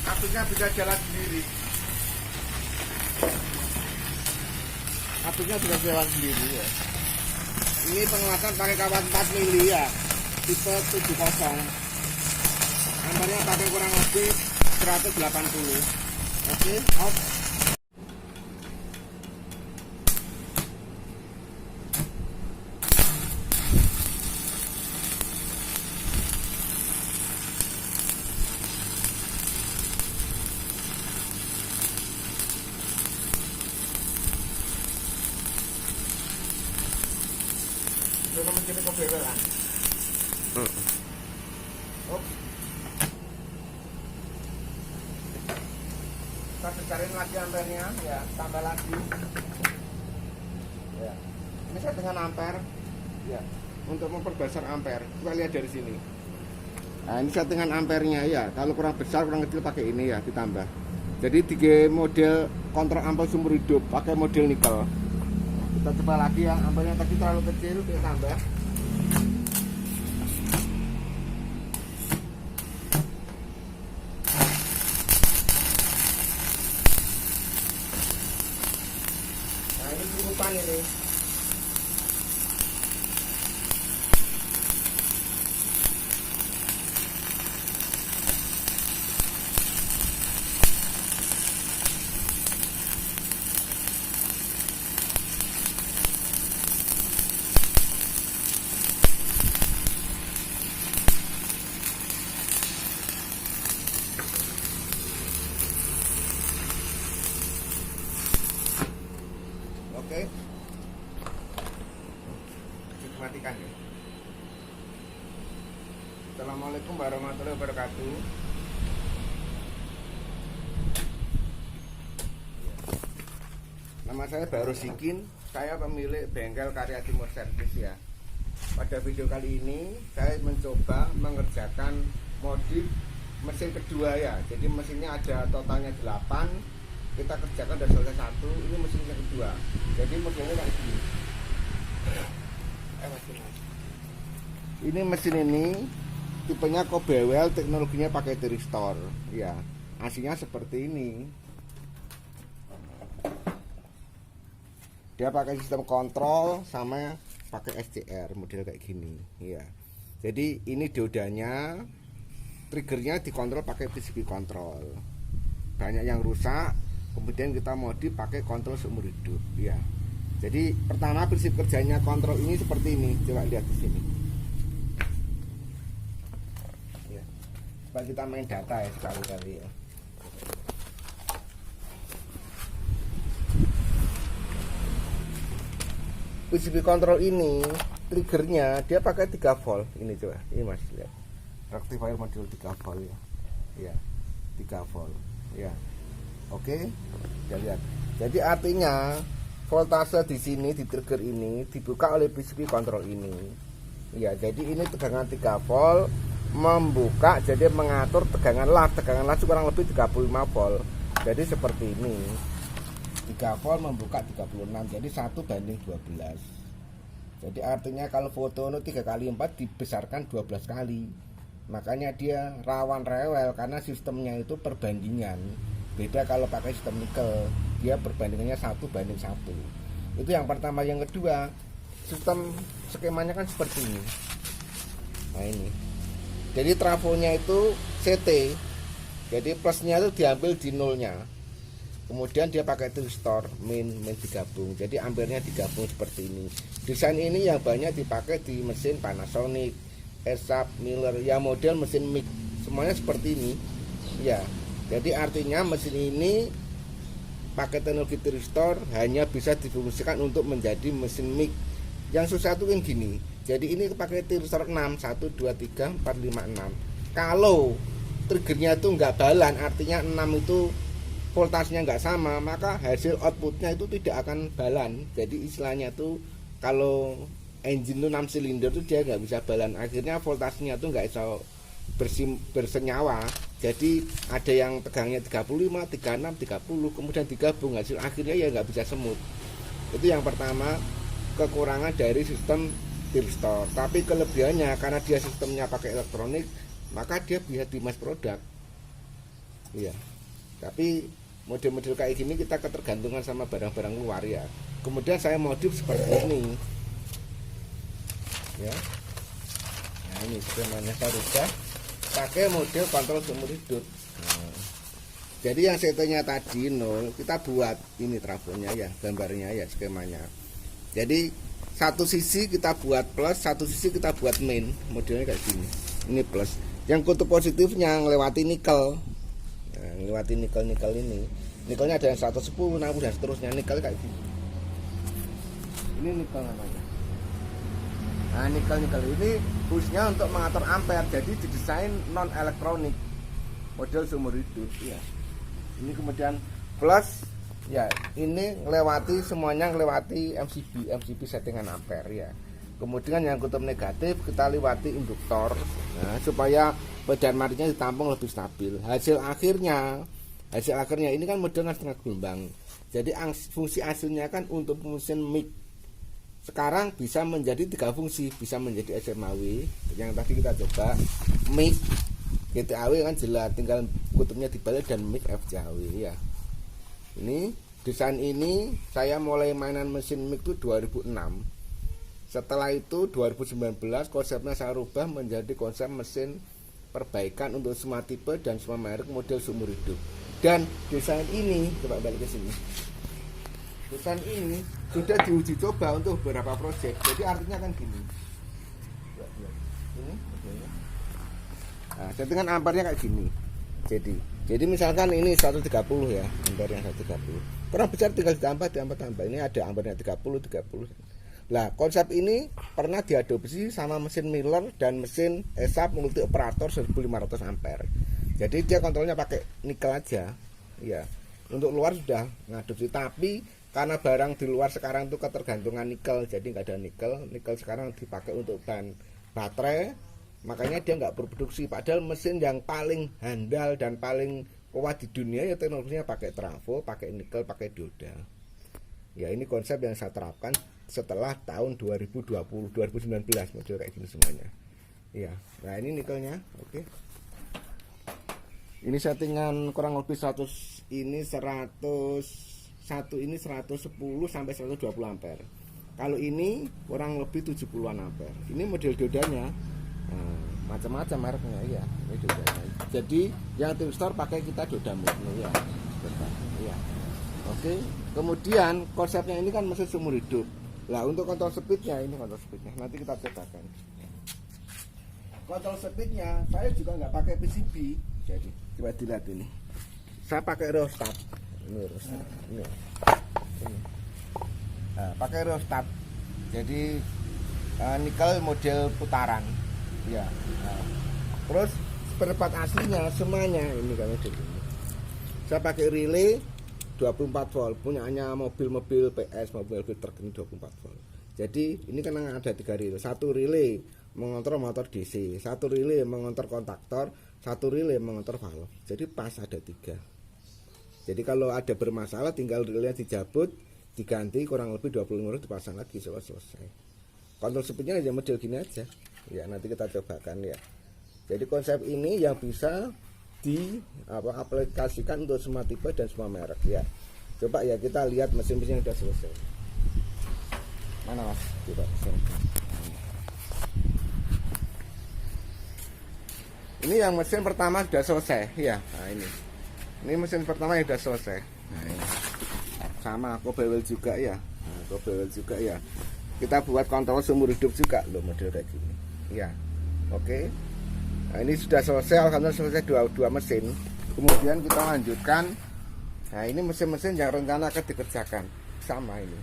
apinya bisa jalan sendiri. Apinya bisa jalan sendiri ya. Ini penguatan pakai kawat 4 mili ya, tipe 70. Ampernya pakai kurang lebih 180. Oke, off. Itu mencari kebebasan. Oh. Kita cariin lagi ampernya, ya tambah lagi. Ya. Ini saya dengan ampere, ya, untuk memperbesar ampere. Kita lihat dari sini. Nah, ini settingan ampernya ya. Kalau kurang besar, kurang kecil pakai ini ya, ditambah. Jadi 3 model kontrol ampere sumber hidup, pakai model nikel. Kita coba lagi ya, ampernya tadi terlalu kecil, kita tambah. Nah, ini cukupan ini. Oke, matikan ya. Assalamualaikum warahmatullahi wabarakatuh. Nama saya Baru Sikin, saya pemilik bengkel Karya Timur Servis ya. Pada video kali ini saya mencoba mengerjakan modif mesin kedua ya. Jadi mesinnya ada totalnya 8. Kita kerjakan dari selesai 1, ini mesin yang kedua. Jadi modelnya kayak gini. Ini mesin ini tipenya Cobewell, teknologinya pakai Thyristor ya. Aslinya seperti ini. Dia pakai sistem kontrol sama pakai SCR model kayak gini ya. Jadi ini diodanya, triggernya dikontrol pakai PCB kontrol. Banyak yang rusak, kemudian kita modif pakai kontrol seumur hidup ya. Jadi pertama prinsip kerjanya kontrol ini seperti ini, coba lihat di sini ya. Coba kita main data ya sekali-kali ya. PCB kontrol ini triggernya dia pakai 3 volt ini, coba ini mas lihat, rectifier modul 3 volt ya. Ya 3 volt ya. Oke, kita lihat. Jadi artinya voltase di sini di trigger ini dibuka oleh PCB kontrol ini. Ya, jadi ini tegangan 3 volt membuka, jadi mengatur tegangan las. Tegangan las kurang lebih 35 volt. Jadi seperti ini. 3 volt membuka 36. Jadi 1:12. Jadi artinya kalau foto 3 kali 4 dibesarkan 12 kali. Makanya dia rawan rewel karena sistemnya itu perbandingan. Beda kalau pakai sistem nikel, dia perbandingannya 1:1. Itu yang pertama. Yang kedua, sistem skemanya kan seperti ini. Nah ini, jadi trafonya itu CT, jadi plusnya itu diambil di nolnya, kemudian dia pakai Thyristor min digabung, jadi ampernya digabung seperti ini. Desain ini yang banyak dipakai di mesin Panasonic, ESAP, Miller, ya model mesin mic semuanya seperti ini ya. Jadi artinya mesin ini pakai teknologi Thyristor hanya bisa difungsikan untuk menjadi mesin mic. Yang susah itu kan gini. Jadi ini pakai Thyristor 6, 1, 2, 3, 4, 5, 6. Kalau triggernya itu enggak balan, artinya 6 itu voltasenya enggak sama, maka hasil outputnya itu tidak akan balan. Jadi istilahnya itu kalau engine itu 6 silinder itu dia enggak bisa balan. Akhirnya voltasenya itu enggak bisa bersenyawa. Jadi ada yang tegangnya 35, 36, 30, kemudian digabung, hasil akhirnya ya nggak bisa semut. Itu yang pertama, kekurangan dari sistem Thyristor. Tapi kelebihannya karena dia sistemnya pakai elektronik, maka dia bisa di mass product. Iya. Tapi model-model kayak gini kita ketergantungan sama barang-barang luar ya. Kemudian saya modif seperti ini. Ya. Nah, ini skemanya saya rubah pakai model kontrol seumur hidup. Nah, jadi yang setnya tadi 0 kita buat ini trafonya ya, gambarnya ya, skemanya. Jadi satu sisi kita buat plus, satu sisi kita buat min, modelnya kayak gini. Ini plus. Yang kutub positifnya ngelewati nikel. Nah, ngelewati nikel ini. Nikelnya ada yang 110, 60 dan seterusnya. Nikel kayak gini. Ini nikel namanya. Nah, nikel ini fungsinya untuk mengatur ampere. Jadi didesain non elektronik. Model seumur hidup ya. Ini kemudian plus ya, ini ngelewati semuanya ngelewati MCB settingan ampere ya. Kemudian yang kutub negatif kita lewati induktor, nah, supaya medan matinya ditampung lebih stabil. Hasil akhirnya ini kan modelnya setengah gelombang. Jadi fungsi aslinya kan untuk mesin mic. Sekarang bisa menjadi 3 fungsi, bisa menjadi SMAW yang tadi kita coba, mic GTAW kan jelas, tinggal kutubnya dibalik dan mic FJAW ya. Ini desain ini saya mulai mainan mesin mic itu 2006. Setelah itu 2019 konsepnya saya rubah menjadi konsep mesin perbaikan untuk semua tipe dan semua merek model seumur hidup. Dan desain ini, coba balik ke sini. Desain ini sudah diuji coba untuk beberapa proyek. Jadi artinya kan gini. Ini modelnya. Nah, settingan ampernya kayak gini. Jadi misalkan ini 130 ya, ampere yang 130. Kurang besar tinggal ditambah. Ini ada ampernya 30. Nah, konsep ini pernah diadopsi sama mesin Miller dan mesin ESAP multi operator 1500 ampere. Jadi dia kontrolnya pakai nikel aja. Ya. Untuk luar sudah ngadopsi, tapi karena barang di luar sekarang itu ketergantungan nikel, jadi nggak ada nikel. Nikel sekarang dipakai untuk bahan baterai, makanya dia nggak berproduksi. Padahal mesin yang paling handal dan paling kuat di dunia ya teknologinya pakai trafo, pakai nikel, pakai dioda. Ya, ini konsep yang saya terapkan setelah tahun 2019 model kayak gini semuanya. Iya. Nah, ini nikelnya, oke. Ini settingan kurang lebih 100, ini 101, ini 110 sampai 120 ampere. Kalau ini kurang lebih 70-an ampere. Ini model diodanya. Nah, macam-macam mereknya ya. Ini diodanya. Jadi yang Timstar pakai kita dioda murni ya. Ya. Oke. Kemudian konsepnya ini kan mesin seumur hidup. Lah, untuk kontrol speednya, ini kontrol speednya nanti kita cobakan. Kontrol speednya saya juga nggak pakai PCB. Jadi coba dilihat ini. Saya pakai rheostat. Ini rheostat. Ini. Nah, pakai rheostat. Jadi nikel model putaran. Ya. Nah, terus spare aslinya semuanya ini kan model ini. Saya pakai relay 24 volt, punyanya mobil-mobil PS, mobil-mobil truk ini 24 volt. Jadi ini kan ada 3 relay. Satu relay mengontrol motor DC, satu relay mengontrol kontaktor, satu relay mengontrol valve. Jadi pas ada 3. Jadi kalau ada bermasalah tinggal relaynya dicabut, diganti, kurang lebih 20 menit dipasang lagi, selesai. Kontrol speednya aja model gini aja. Ya, nanti kita cobakan ya. Jadi konsep ini yang bisa aplikasikan untuk semua tipe dan semua merek ya. Coba ya kita lihat mesin-mesin yang sudah selesai. Mana Mas? Coba sini. Ini yang mesin pertama sudah selesai ya. Nah, ini mesin pertama yang sudah selesai. Nah, ini. Sama Cobewell juga ya. Nah, Cobewell juga ya. Kita buat kontrol seumur hidup juga loh model kayak gini. Ya. Oke. Nah, ini sudah selesai, alhamdulillah selesai dua mesin. Kemudian kita lanjutkan. Nah, ini mesin-mesin yang rencana akan dikerjakan. Sama ini.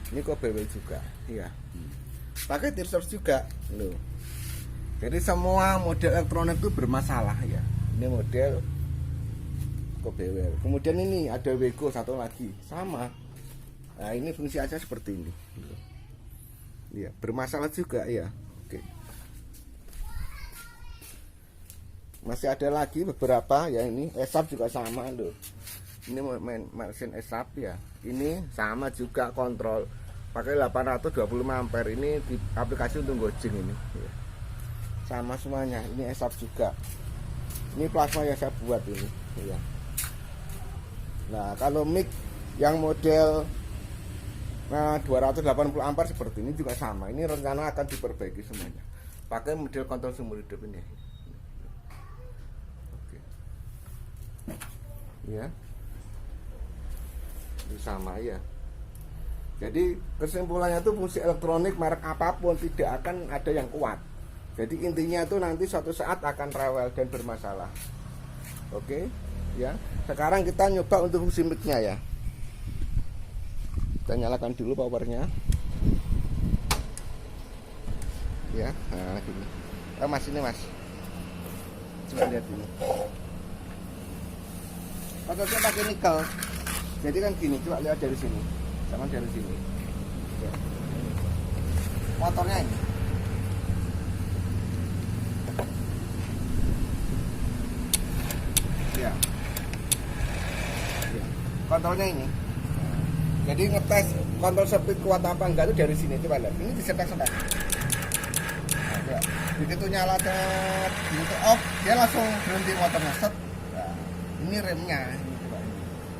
Ini Cobewell juga, iya. Pakai Tirsos juga, loh. Jadi semua model elektronik itu bermasalah ya. Ini model Cobewell. Kemudian ini ada Wego satu lagi, sama. Nah, ini fungsi aja seperti ini. Iya, bermasalah juga ya. Oke. Masih ada lagi beberapa ya, ini ESAP juga sama loh. Ini mesin ESAP ya. Ini sama juga kontrol pakai 825 ampere. Ini di aplikasi untuk Gojek ini ya. Sama semuanya. Ini ESAP juga. Ini plasma yang saya buat ini ya. Nah, kalau mic yang model 280 ampere seperti ini juga sama. Ini rencana akan diperbaiki semuanya. Pakai model kontrol seumur hidup ini. Oke. Ya. Ini sama ya. Jadi kesimpulannya itu fungsi elektronik merek apapun tidak akan ada yang kuat. Jadi intinya itu nanti suatu saat akan rewel dan bermasalah. Oke, ya. Sekarang kita nyoba untuk fungsi mic-nya ya. Kita nyalakan dulu powernya. Ya, nah gini. Mas ini mas. Coba lihat ini. Kontrolnya pakai nikel. Jadi kan gini, coba lihat dari sini. Sama dari sini. Ya. Motornya ini. Ya. Kontrolnya ini. Jadi ngetes kontrol speed kuat apa enggak itu dari sini. Coba lihat. Ini disetek-setek. Nah, ya. Begitu nyala begitu off, dia langsung berhenti motornya. Set. Nah, ini remnya.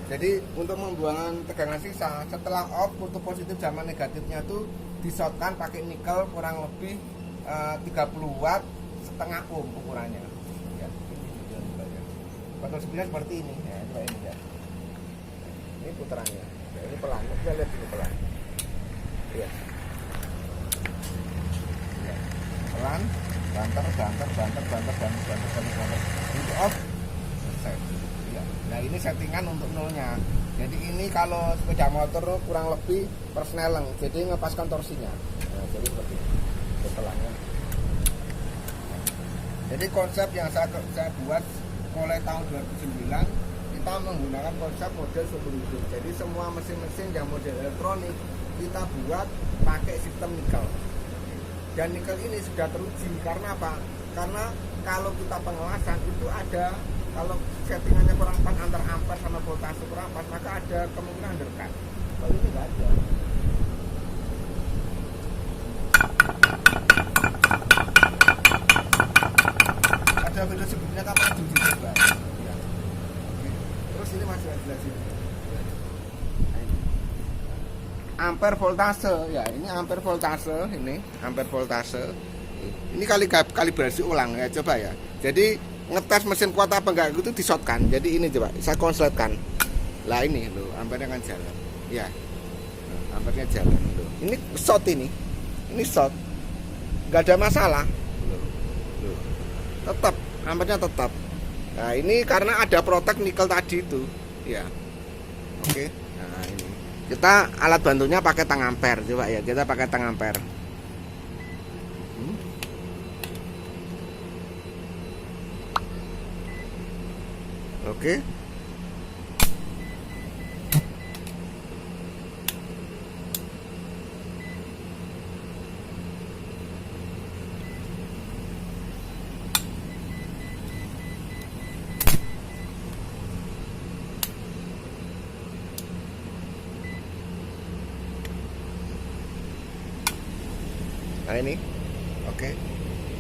Jadi untuk membuang tegangan sisa setelah off, kutub positif sama negatifnya tuh disotkan pakai nikel kurang lebih 30 watt setengah ohm ukurannya. Ya, kontrol speednya seperti ini. Ya, coba ini ya. Ini putarannya. Ya, ini pelan. Kita lihat ini pelan. Ya. Ya. Pelan, banter. Ini off. Selesai. Ya. Nah, ini settingan untuk nolnya. Jadi ini kalau sepeda motor kurang lebih persneleng. Jadi ngepaskan torsinya. Nah, jadi seperti ini. Pelannya. Jadi konsep yang saya buat mulai tahun 2009 kita menggunakan konsep model seumur hidup. Jadi semua mesin-mesin yang model elektronik kita buat pakai sistem nikel. Dan nikel ini sudah teruji karena apa? Karena kalau kita pengelasan itu ada, kalau settingannya kurang pas antar ampere sama voltase kurang pas, maka ada kemungkinan undercut. Kalau ini nggak ada. Ada video sebelumnya kapan coba. Ya. Terus ini masih jelasin. Ampere voltase, ya ini ampere voltase, ini ampere voltase. Ini kalibrasi ulang ya, coba ya. Jadi ngetes mesin kuat apa enggak itu disotkan. Jadi ini coba saya konsletkan. Lah ini loh, ampernya kan jalan. Ya. Nah, ampernya jalan loh. Ini shot ini. Ini shot. Enggak ada masalah. Loh. Tetap ampernya tetap. Nah, ini karena ada protek nikel tadi itu. Ya. Oke. Nah, ini. Kita alat bantunya pakai tang ampere. Coba ya, kita pakai tang ampere. Oke. Nah ini, oke.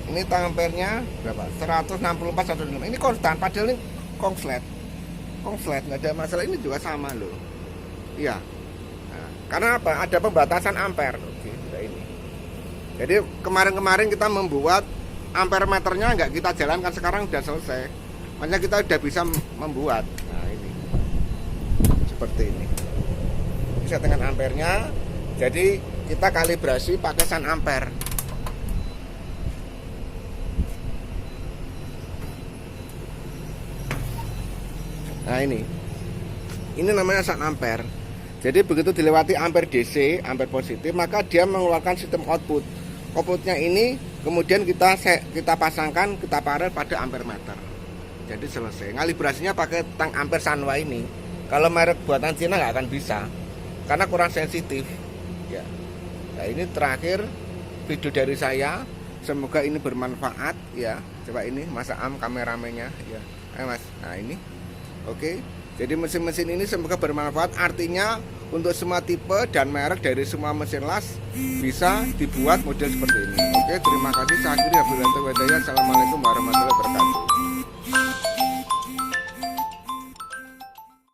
Ini tang ampernya berapa? 164 165. Ini konstan, padahal ini konslet nggak ada masalah. Ini juga sama loh. Iya. Nah, karena apa? Ada pembatasan ampere. Oke, udah ini. Jadi kemarin kita membuat ampere meternya nggak kita jalankan, sekarang udah selesai. Makanya kita udah bisa membuat. Nah ini seperti ini. Ini settingan ampernya. Jadi kita kalibrasi pakai san ampere. Nah ini namanya san ampere. Jadi begitu dilewati ampere DC, ampere positif, maka dia mengeluarkan sistem output. Outputnya ini kemudian kita pasangkan, kita paralel pada ampere meter. Jadi selesai. Kalibrasinya pakai tang ampere Sanwa ini. Kalau merek buatan Cina nggak akan bisa, karena kurang sensitif. Ya. Nah ini terakhir video dari saya. Semoga ini bermanfaat ya. Coba ini Mas Am kameramennya ya. Ayo Mas. Nah ini. Oke. Jadi mesin-mesin ini semoga bermanfaat. Artinya untuk semua tipe dan merek dari semua mesin las bisa dibuat model seperti ini. Oke, terima kasih. Saya akhiri. Assalamualaikum warahmatullahi wabarakatuh.